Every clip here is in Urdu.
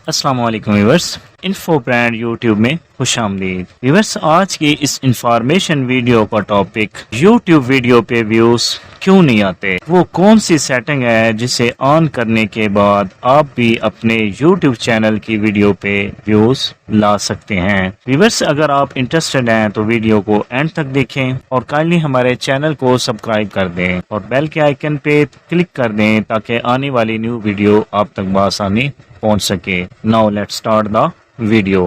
السلام علیکم ویورس، انفو برانڈ یوٹیوب میں خوش آمدید۔ ویورس، آج کی اس انفارمیشن ویڈیو کا ٹاپک یوٹیوب ویڈیو پہ ویوز کیوں نہیں آتے، وہ کون سی سیٹنگ ہے جسے آن کرنے کے بعد آپ بھی اپنے یوٹیوب چینل کی ویڈیو پہ ویوز لا سکتے ہیں۔ ویورس، اگر آپ انٹرسٹڈ ہیں تو ویڈیو کو اینڈ تک دیکھیں اور کائنڈلی ہمارے چینل کو سبسکرائب کر دیں اور بیل کے آئیکن پہ کلک کر دیں تاکہ آنے والی نیو ویڈیو آپ تک بآسانی پہنچ سکے۔ Now let's start the video۔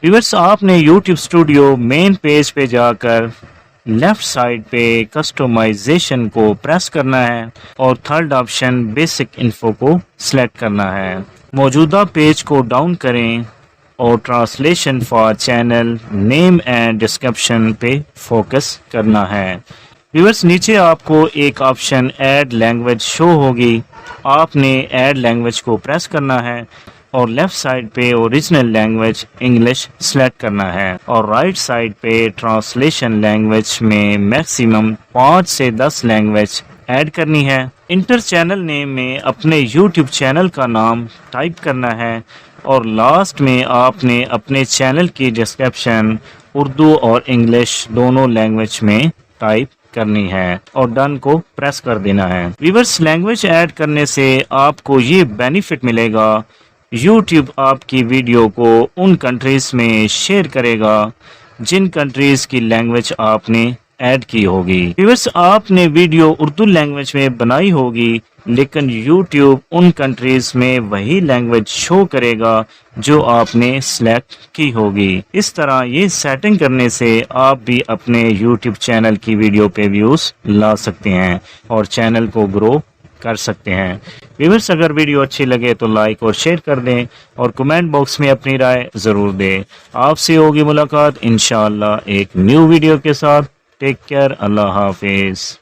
Viewers, آپ نے یوٹیوب اسٹوڈیو مین پیج پہ جا کر لیفٹ سائڈ پہ کسٹمائزیشن کو پریس کرنا ہے اور تھرڈ آپشن بیسک انفو کو سلیکٹ کرنا ہے۔ موجودہ پیج کو ڈاؤن کریں اور translation for channel name and description پہ فوکس کرنا ہے۔ ویورس، نیچے آپ کو ایک آپشن ایڈ لینگویج شو ہوگی، آپ نے ایڈ لینگویج کو پریس کرنا ہے اور لیفٹ سائڈ پہ اوریجنل لینگویج انگلش سلیکٹ کرنا ہے اور رائٹ سائڈ پہ ٹرانسلیشن لینگویج میں میکسیمم 5 سے 10 لینگویج ایڈ کرنی ہے۔ انٹر چینل نیم میں اپنے یوٹیوب چینل کا نام ٹائپ کرنا ہے اور لاسٹ میں آپ نے اپنے چینل کی ڈسکرپشن اردو اور انگلش دونوں لینگویج میں ٹائپ کرنی ہے اور ڈن کو پریس کر دینا ہے۔ ویورس، لینگویج ایڈ کرنے سے آپ کو یہ بینیفٹ ملے گا، یوٹیوب آپ کی ویڈیو کو ان کنٹریز میں شیئر کرے گا جن کنٹریز کی لینگویج آپ نے ایڈ کی ہوگی۔ ویورس، آپ نے ویڈیو اردو لینگویج میں بنائی ہوگی لیکن یوٹیوب ان کنٹریز میں وہی لینگویج شو کرے گا جو آپ نے سلیکٹ کی ہوگی۔ اس طرح یہ سیٹنگ کرنے سے آپ بھی اپنے یوٹیوب چینل کی ویڈیو پہ ویوز لا سکتے ہیں اور چینل کو گرو کر سکتے ہیں۔ ویورس، اگر ویڈیو اچھی لگے تو لائک اور شیئر کر دیں اور کمنٹ باکس میں اپنی رائے ضرور دیں۔ آپ سے ہوگی ملاقات انشاءاللہ ایک نیو ویڈیو کے ساتھ۔ ٹیک کیئر، اللہ حافظ۔